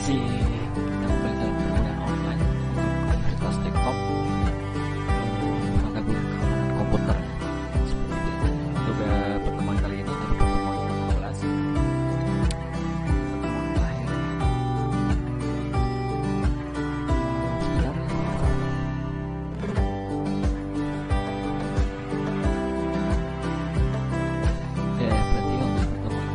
masih kita kembali dalam perkuliahan online untuk Universitas Tekkom, mata kuliah keamanan komputer seperti biasanya. Untuk pertemuan kali ini adalah pertemuan ke-15, pertemuan terakhir ya. Sebentar. Ya, berarti untuk pertemuan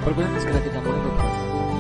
perkuliahan segera kita mulai beberapa saat lagi.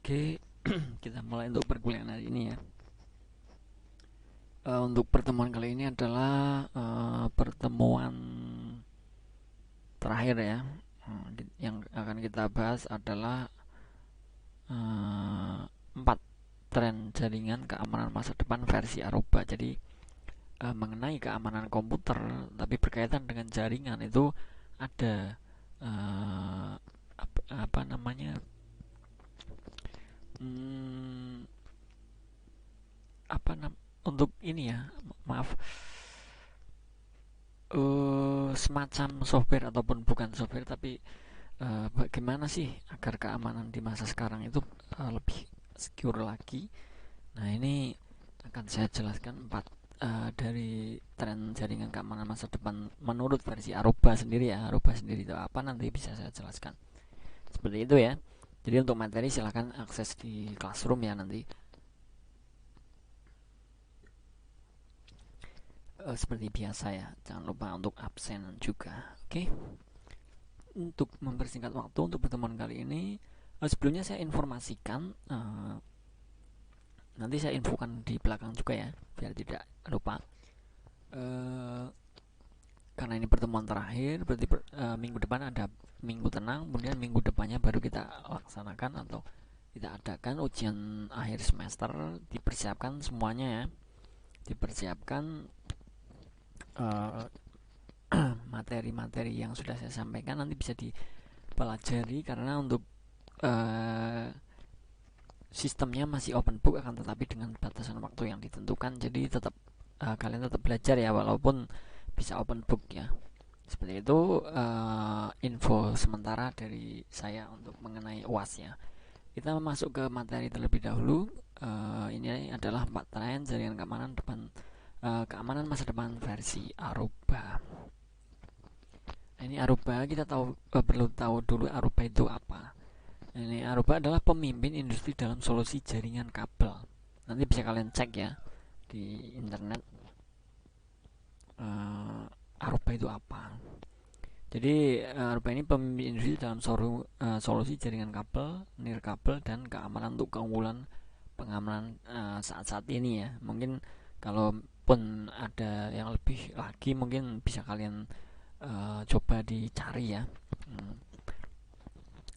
Oke, kita mulai untuk perkuliahan hari ini ya. Untuk pertemuan kali ini adalah pertemuan terakhir ya. Yang akan kita bahas adalah 4 tren jaringan keamanan masa depan versi Aruba. Jadi mengenai keamanan komputer tapi berkaitan dengan jaringan itu ada apa namanya untuk ini ya, maaf, semacam software ataupun bukan software tapi bagaimana sih agar keamanan di masa sekarang itu lebih secure lagi. Nah, ini akan saya jelaskan 4 dari tren jaringan keamanan masa depan menurut versi Aruba sendiri ya. Aruba sendiri itu apa nanti bisa saya jelaskan seperti itu ya. Jadi untuk materi silahkan akses di Classroom ya nanti. seperti biasa ya, jangan lupa untuk absen juga. Oke. Untuk mempersingkat waktu untuk pertemuan kali ini, sebelumnya saya informasikan, nanti saya infokan di belakang juga ya, biar tidak lupa. Eh, karena ini pertemuan terakhir, berarti minggu depan ada minggu tenang, kemudian minggu depannya baru kita laksanakan atau kita adakan ujian akhir semester. Dipersiapkan semuanya ya, dipersiapkan eh, materi-materi yang sudah saya sampaikan nanti bisa dipelajari, karena untuk sistemnya masih open book, akan tetapi dengan batasan waktu yang ditentukan. Jadi tetap kalian tetap belajar ya, walaupun bisa open book ya. Seperti itu info sementara dari saya untuk mengenai UAS ya. Kita masuk ke materi terlebih dahulu. Ini adalah 4 tren jaringan keamanan masa depan versi Aruba. Nah, ini Aruba kita perlu tahu dulu Aruba itu apa. Ini Aruba adalah pemimpin industri dalam solusi jaringan kabel. Nanti bisa kalian cek ya di internet, Aruba itu apa. Jadi Aruba ini pemimpin industri dalam solusi jaringan kabel, nirkabel, dan keamanan untuk keunggulan pengamanan saat-saat ini ya. Mungkin kalau pun ada yang lebih lagi, mungkin bisa kalian coba dicari ya.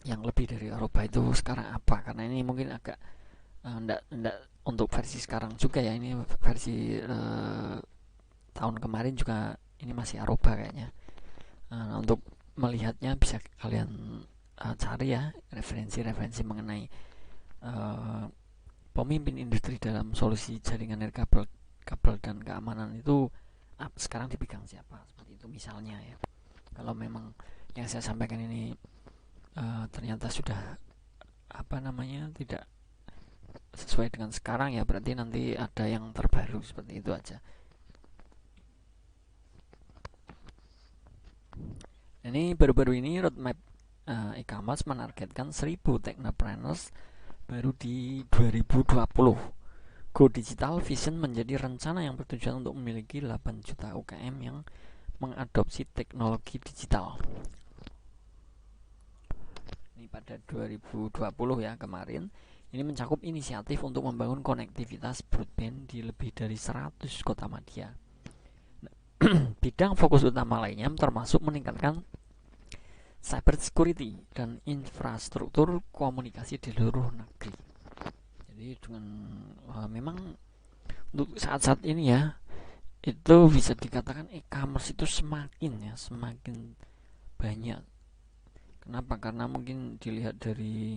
Yang lebih dari Aruba itu sekarang apa, karena ini mungkin agak enggak untuk versi sekarang juga ya, ini versi tahun kemarin juga ini masih Aruba kayaknya. Untuk melihatnya bisa kalian cari ya referensi-referensi mengenai pemimpin industri dalam solusi jaringan nirkabel, kabel dan keamanan itu sekarang dipegang siapa, seperti itu misalnya ya. Kalau memang yang saya sampaikan ini ternyata sudah tidak sesuai dengan sekarang ya, berarti nanti ada yang terbaru, seperti itu aja. Ini baru-baru ini roadmap e-commerce menargetkan 1000 technopreneurs baru di 2020. Go Digital Vision menjadi rencana yang bertujuan untuk memiliki 8 juta UKM yang mengadopsi teknologi digital. Ini pada 2020 ya, kemarin. Ini mencakup inisiatif untuk membangun konektivitas broadband di lebih dari 100 kota madya. Bidang fokus utama lainnya termasuk meningkatkan cyber security dan infrastruktur komunikasi di seluruh negeri. Jadi dengan memang untuk saat-saat ini ya, itu bisa dikatakan e-commerce itu semakin banyak. Kenapa? Karena mungkin dilihat dari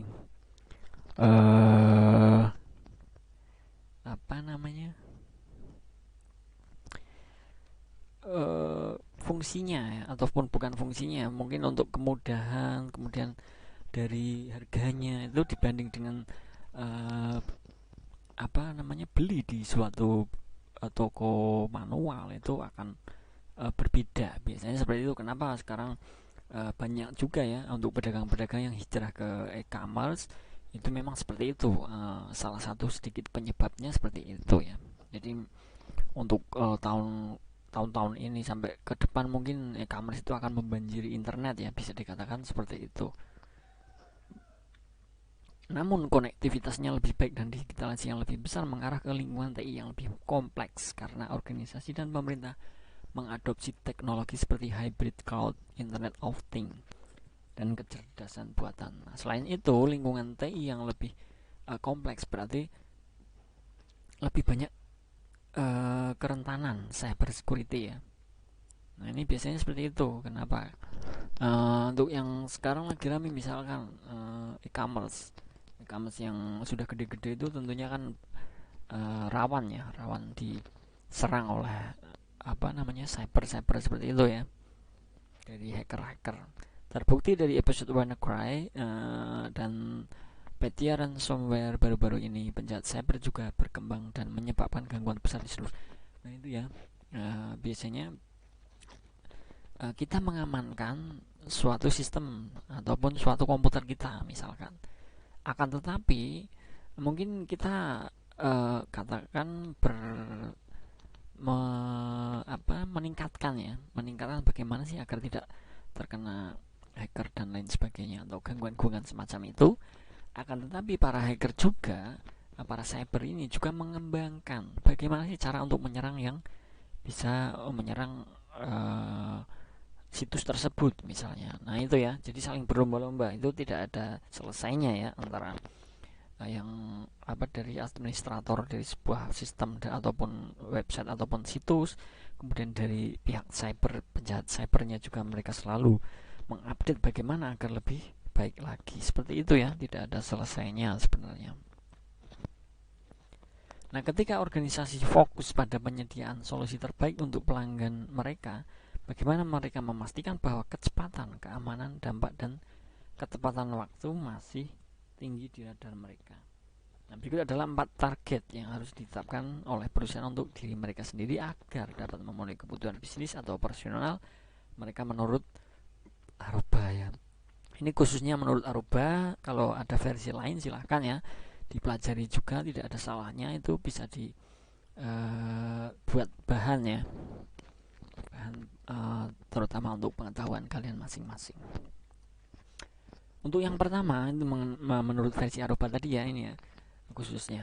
fungsinya ya, ataupun bukan fungsinya, mungkin untuk kemudahan, kemudian dari harganya itu dibanding dengan beli di suatu toko manual itu akan berbeda. Biasanya seperti itu. Kenapa sekarang banyak juga ya untuk pedagang-pedagang yang hijrah ke e-commerce, itu memang seperti itu. Salah satu sedikit penyebabnya seperti itu ya. Jadi untuk tahun-tahun ini sampai ke depan mungkin e-commerce itu akan membanjiri internet ya, bisa dikatakan seperti itu. Namun konektivitasnya lebih baik dan digitalisasi yang lebih besar mengarah ke lingkungan TI yang lebih kompleks, karena organisasi dan pemerintah mengadopsi teknologi seperti hybrid cloud, Internet of Things, dan kecerdasan buatan. Nah, selain itu, lingkungan TI yang lebih kompleks berarti lebih banyak kerentanan cyber security ya. Nah, ini biasanya seperti itu. Kenapa? Untuk yang sekarang lagi rame misalkan e-commerce yang sudah gede-gede itu tentunya kan rawan diserang oleh cyber seperti itu ya, dari hacker. Terbukti dari episode WannaCry dan Petya ransomware baru-baru ini, penjahat cyber juga berkembang dan menyebabkan gangguan besar di seluruh. Nah itu ya, biasanya kita mengamankan suatu sistem ataupun suatu komputer kita misalkan, akan tetapi mungkin kita katakan meningkatkan bagaimana sih agar tidak terkena hacker dan lain sebagainya atau gangguan-gangguan semacam itu. Akan tetapi para hacker juga, para cyber ini juga mengembangkan bagaimana sih cara untuk menyerang yang bisa menyerang situs tersebut misalnya. Nah itu ya, jadi saling berlomba-lomba, itu tidak ada selesainya ya antara yang dari administrator dari sebuah sistem ataupun website ataupun situs, kemudian dari pihak cyber, penjahat cybernya juga mereka selalu mengupdate bagaimana agar lebih baik lagi. Seperti itu ya, tidak ada selesainya sebenarnya. Nah, ketika organisasi fokus pada penyediaan solusi terbaik untuk pelanggan mereka, bagaimana mereka memastikan bahwa kecepatan, keamanan, dampak, dan ketepatan waktu masih tinggi di radar mereka. Nah, berikut adalah 4 target yang harus ditetapkan oleh perusahaan untuk diri mereka sendiri agar dapat memenuhi kebutuhan bisnis atau operasional mereka menurut Aruba ya. Ini khususnya menurut Aruba, kalau ada versi lain silahkan ya dipelajari juga, tidak ada salahnya, itu bisa buat bahan ya, bahan terutama untuk pengetahuan kalian masing-masing. Untuk yang pertama itu menurut versi Aruba tadi ya, ini ya khususnya.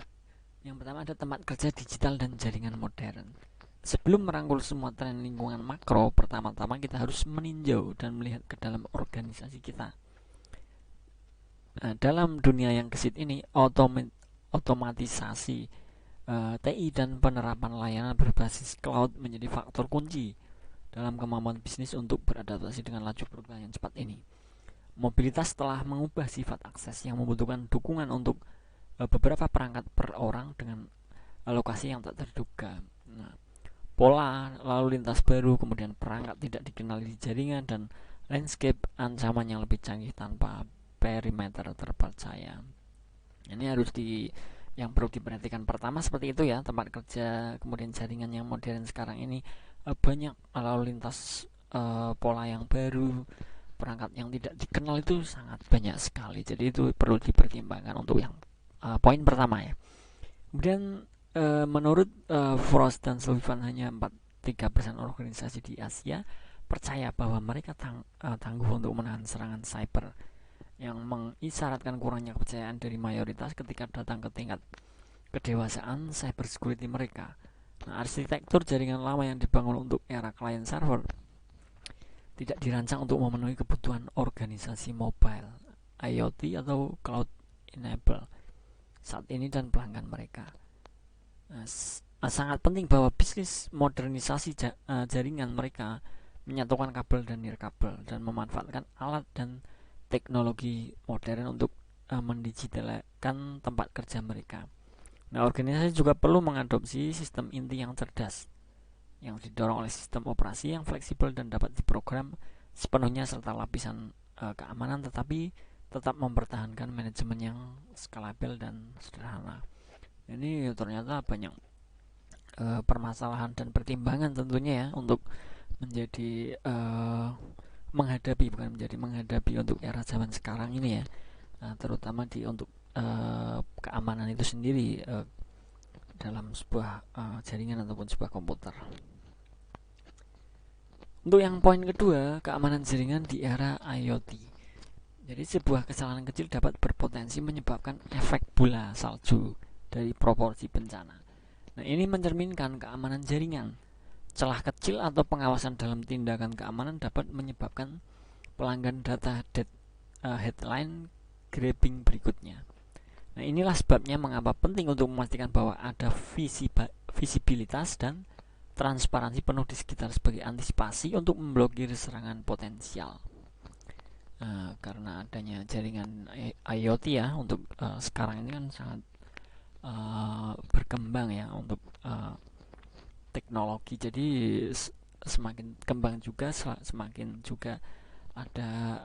Yang pertama ada tempat kerja digital dan jaringan modern. Sebelum merangkul semua tren lingkungan makro, pertama-tama kita harus meninjau dan melihat ke dalam organisasi kita. Nah, dalam dunia yang gesit ini, otomatisasi TI dan penerapan layanan berbasis cloud menjadi faktor kunci dalam kemampuan bisnis untuk beradaptasi dengan laju perubahan yang cepat ini. Mobilitas telah mengubah sifat akses yang membutuhkan dukungan untuk beberapa perangkat per orang dengan lokasi yang tak terduga. Nah, pola lalu lintas baru, kemudian perangkat tidak dikenali di jaringan, dan landscape ancaman yang lebih canggih tanpa perimeter terpercaya. Ini harus yang perlu diperhatikan pertama seperti itu ya, tempat kerja, kemudian jaringan yang modern sekarang ini banyak lalu lintas pola yang baru, perangkat yang tidak dikenal itu sangat banyak sekali. Jadi itu perlu dipertimbangkan untuk yang poin pertama ya. Kemudian menurut Frost dan Sullivan, hanya 3% organisasi di Asia percaya bahwa mereka tangguh untuk menahan serangan cyber, yang mengisyaratkan kurangnya kepercayaan dari mayoritas ketika datang ke tingkat kedewasaan cyber security mereka. Nah, arsitektur jaringan lama yang dibangun untuk era client server tidak dirancang untuk memenuhi kebutuhan organisasi mobile, IoT atau cloud enable saat ini dan pelanggan mereka. Sangat penting bahwa bisnis modernisasi jaringan mereka menyatukan kabel dan nirkabel dan memanfaatkan alat dan teknologi modern untuk mendigitalkan tempat kerja mereka. Nah, organisasi juga perlu mengadopsi sistem inti yang cerdas, yang didorong oleh sistem operasi yang fleksibel dan dapat diprogram sepenuhnya serta lapisan keamanan, tetapi tetap mempertahankan manajemen yang scalable dan sederhana. Ini ternyata banyak permasalahan dan pertimbangan tentunya ya untuk menjadi menghadapi untuk era zaman sekarang ini ya, terutama untuk keamanan itu sendiri dalam sebuah jaringan ataupun sebuah komputer. Untuk yang poin kedua, keamanan jaringan di era IoT. Jadi sebuah kesalahan kecil dapat berpotensi menyebabkan efek bola salju dari proporsi bencana. Nah, ini mencerminkan keamanan jaringan. Celah kecil atau pengawasan dalam tindakan keamanan dapat menyebabkan pelanggan data headline grabbing berikutnya. Nah, inilah sebabnya mengapa penting untuk memastikan bahwa ada visibilitas dan transparansi penuh di sekitar sebagai antisipasi untuk memblokir serangan potensial. Karena adanya jaringan IoT ya, untuk sekarang ini kan sangat berkembang ya untuk teknologi. Jadi semakin kembang juga, semakin juga ada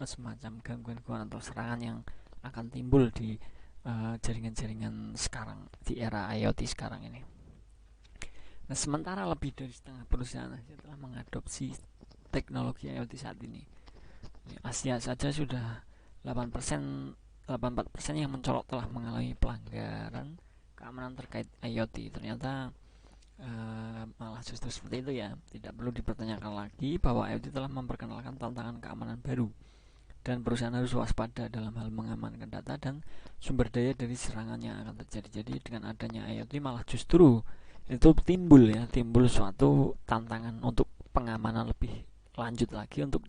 semacam gangguan-gangguan atau serangan yang akan timbul di jaringan-jaringan sekarang di era IoT sekarang ini. Nah, sementara lebih dari setengah perusahaan telah mengadopsi teknologi IoT saat ini. Asia saja sudah 84% yang mencolok telah mengalami pelanggaran keamanan terkait IoT. Ternyata Malah justru seperti itu ya, tidak perlu dipertanyakan lagi bahwa IoT telah memperkenalkan tantangan keamanan baru dan perusahaan harus waspada dalam hal mengamankan data dan sumber daya dari serangan yang akan terjadi. Jadi dengan adanya IoT malah justru itu timbul suatu tantangan untuk pengamanan lebih lanjut lagi untuk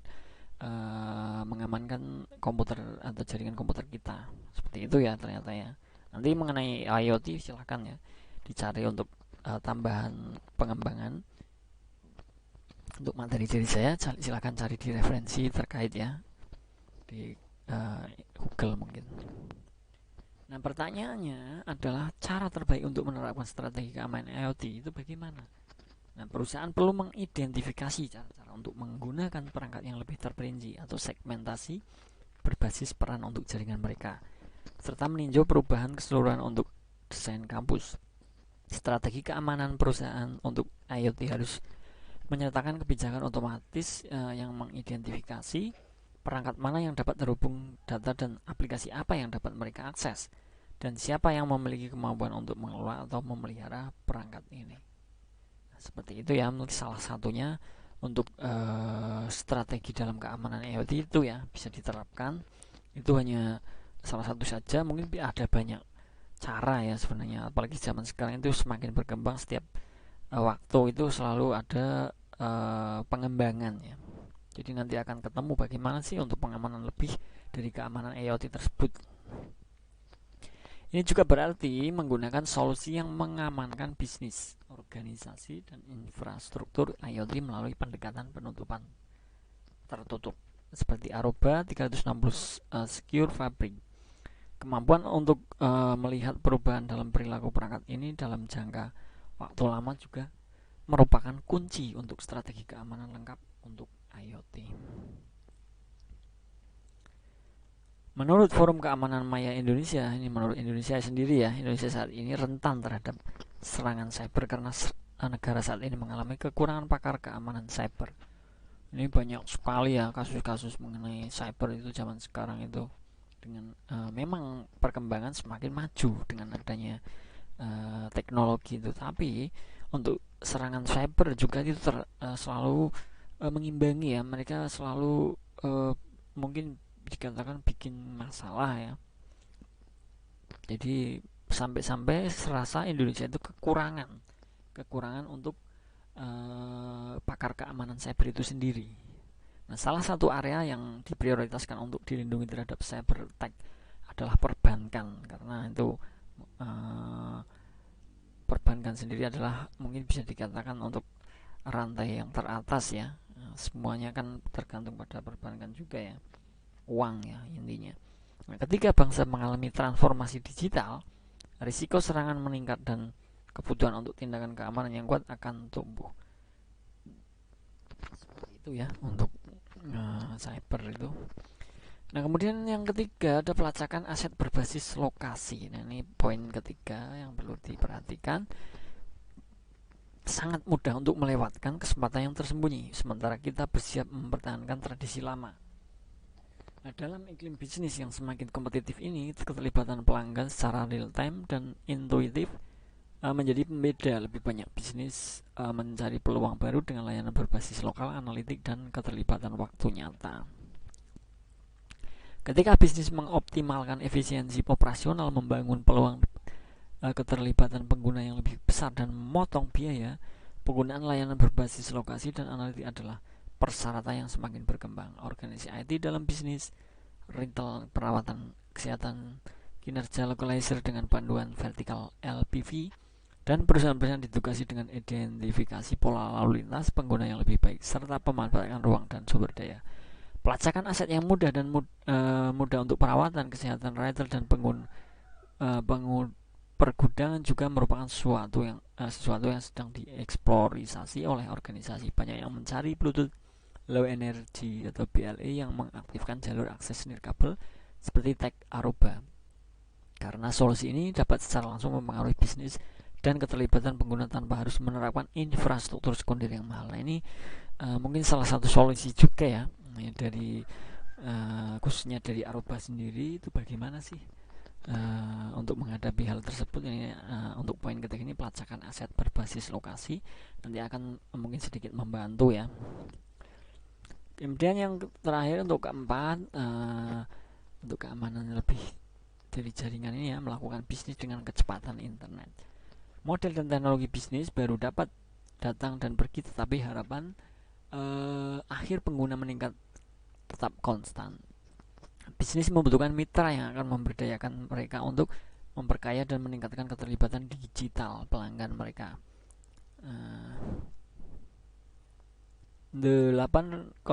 mengamankan komputer atau jaringan komputer kita. Seperti itu ya ternyata ya. Nanti mengenai IoT silahkan ya dicari untuk tambahan pengembangan untuk materi dari saya. Silahkan cari di referensi terkait ya di Google mungkin. Nah pertanyaannya adalah cara terbaik untuk menerapkan strategi keamanan IoT itu bagaimana? Nah perusahaan perlu mengidentifikasi cara-cara untuk menggunakan perangkat yang lebih terperinci atau segmentasi berbasis peran untuk jaringan mereka, serta meninjau perubahan keseluruhan untuk desain kampus. Strategi keamanan perusahaan untuk IoT harus menyertakan kebijakan otomatis yang mengidentifikasi perangkat mana yang dapat terhubung data dan aplikasi apa yang dapat mereka akses, dan siapa yang memiliki kemampuan untuk mengelola atau memelihara perangkat ini. Nah, seperti itu ya, mungkin salah satunya untuk strategi dalam keamanan IoT itu ya bisa diterapkan. Itu hanya salah satu saja, mungkin ada banyak cara ya sebenarnya, apalagi zaman sekarang itu semakin berkembang, setiap waktu itu selalu ada pengembangan ya. Jadi nanti akan ketemu bagaimana sih untuk pengamanan lebih dari keamanan IoT tersebut. Ini juga berarti menggunakan solusi yang mengamankan bisnis, organisasi, dan infrastruktur IoT melalui pendekatan penutupan tertutup seperti Aruba 360 Secure Fabric. Kemampuan untuk melihat perubahan dalam perilaku perangkat ini dalam jangka waktu lama juga merupakan kunci untuk strategi keamanan lengkap untuk IoT. Menurut Forum Keamanan Maya Indonesia, ini menurut Indonesia sendiri ya, Indonesia saat ini rentan terhadap serangan cyber karena negara saat ini mengalami kekurangan pakar keamanan cyber. Ini banyak sekali ya kasus-kasus mengenai cyber itu zaman sekarang itu, dengan memang perkembangan semakin maju dengan adanya teknologi itu, tapi untuk serangan cyber juga itu selalu mengimbangi ya, mereka selalu mungkin dikatakan bikin masalah ya. Jadi sampai-sampai serasa Indonesia itu kekurangan untuk pakar keamanan cyber itu sendiri. Nah, salah satu area yang diprioritaskan untuk dilindungi terhadap cyber attack adalah perbankan, karena itu perbankan sendiri adalah mungkin bisa dikatakan untuk rantai yang teratas ya. Semuanya kan tergantung pada perbankan juga ya, uang ya intinya. Nah, ketika bangsa mengalami transformasi digital, risiko serangan meningkat dan kebutuhan untuk tindakan keamanan yang kuat akan tumbuh. Seperti itu ya untuk cyber itu. Nah kemudian yang ketiga ada pelacakan aset berbasis lokasi. Nah ini poin ketiga yang perlu diperhatikan. Sangat mudah untuk melewatkan kesempatan yang tersembunyi, sementara kita bersiap mempertahankan tradisi lama. Nah, dalam iklim bisnis yang semakin kompetitif ini, keterlibatan pelanggan secara real time dan intuitif menjadi pembeda. Lebih banyak bisnis mencari peluang baru dengan layanan berbasis lokal, analitik, dan keterlibatan waktu nyata. Ketika bisnis mengoptimalkan efisiensi operasional, membangun peluang keterlibatan pengguna yang lebih besar dan memotong biaya, penggunaan layanan berbasis lokasi dan analitik adalah persyaratan yang semakin berkembang. Organisasi IT dalam bisnis, retail, perawatan, kesehatan, kinerja localizer dengan panduan vertikal LPV, dan perusahaan-perusahaan ditugasi dengan identifikasi pola lalu lintas pengguna yang lebih baik serta pemanfaatan ruang dan sumber daya. Pelacakan aset yang mudah dan mudah untuk perawatan, kesehatan retail, dan pergudangan juga merupakan sesuatu yang sedang dieksplorisasi oleh organisasi. Banyak yang mencari Bluetooth Low Energy atau BLE yang mengaktifkan jalur akses nirkabel seperti tag Aruba, karena solusi ini dapat secara langsung mempengaruhi bisnis dan keterlibatan pengguna tanpa harus menerapkan infrastruktur sekunder yang mahal. Nah, ini mungkin salah satu solusi juga ya dari khususnya dari Aruba sendiri itu bagaimana sih untuk menghadapi hal tersebut ini untuk poin ketiga ini pelacakan aset berbasis lokasi nanti akan mungkin sedikit membantu ya. Kemudian yang terakhir untuk keempat, untuk keamanan lebih dari jaringan ini ya, melakukan bisnis dengan kecepatan internet. Model dan teknologi bisnis baru dapat datang dan pergi, tetapi harapan akhir pengguna meningkat tetap konstan. Bisnis membutuhkan mitra yang akan memberdayakan mereka untuk memperkaya dan meningkatkan keterlibatan digital pelanggan mereka. 802.11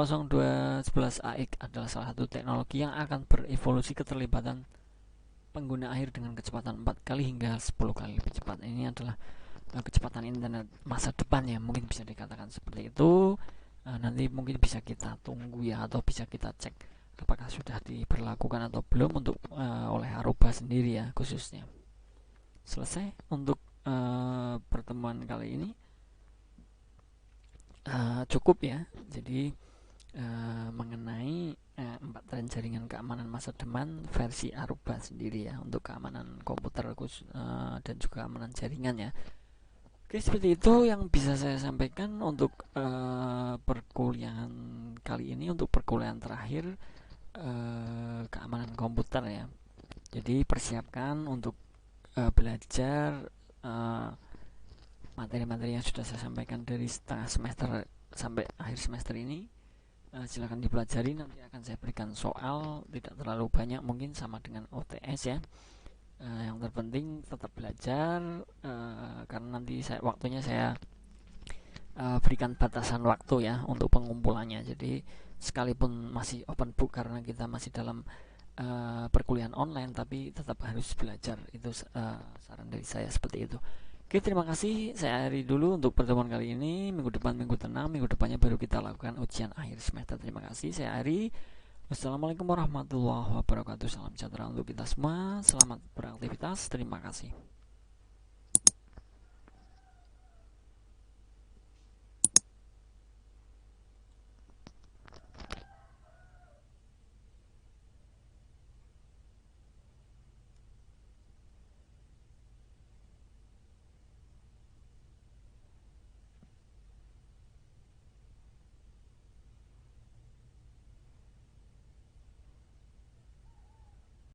AX adalah salah satu teknologi yang akan berevolusi keterlibatan pengguna akhir dengan kecepatan 4 kali hingga 10 kali lebih cepat. Ini adalah kecepatan internet masa depan ya, mungkin bisa dikatakan seperti itu. Nanti mungkin bisa kita tunggu ya, atau bisa kita cek apakah sudah diberlakukan atau belum untuk oleh Aruba sendiri ya khususnya. Selesai untuk pertemuan kali ini. Cukup ya. Jadi mengenai 4 tren jaringan keamanan masa depan versi Aruba sendiri ya, untuk keamanan komputer dan juga keamanan jaringan ya. Oke, seperti itu yang bisa saya sampaikan untuk perkuliahan kali ini, untuk perkuliahan terakhir keamanan komputer ya. Jadi persiapkan untuk belajar materi-materi yang sudah saya sampaikan dari setengah semester sampai akhir semester ini. Silakan dipelajari, nanti akan saya berikan soal tidak terlalu banyak, mungkin sama dengan OTS ya. Yang terpenting tetap belajar, karena nanti waktunya saya berikan batasan waktu ya untuk pengumpulannya. Jadi sekalipun masih open book karena kita masih dalam perkuliahan online, tapi tetap harus belajar. Itu saran dari saya seperti itu. Oke, terima kasih. Saya akhiri dulu untuk pertemuan kali ini. Minggu depan minggu tenang, minggu depannya baru kita lakukan ujian akhir semester. Terima kasih. Saya akhiri. Wassalamualaikum warahmatullahi wabarakatuh. Salam sejahtera untuk kita semua. Selamat beraktivitas. Terima kasih.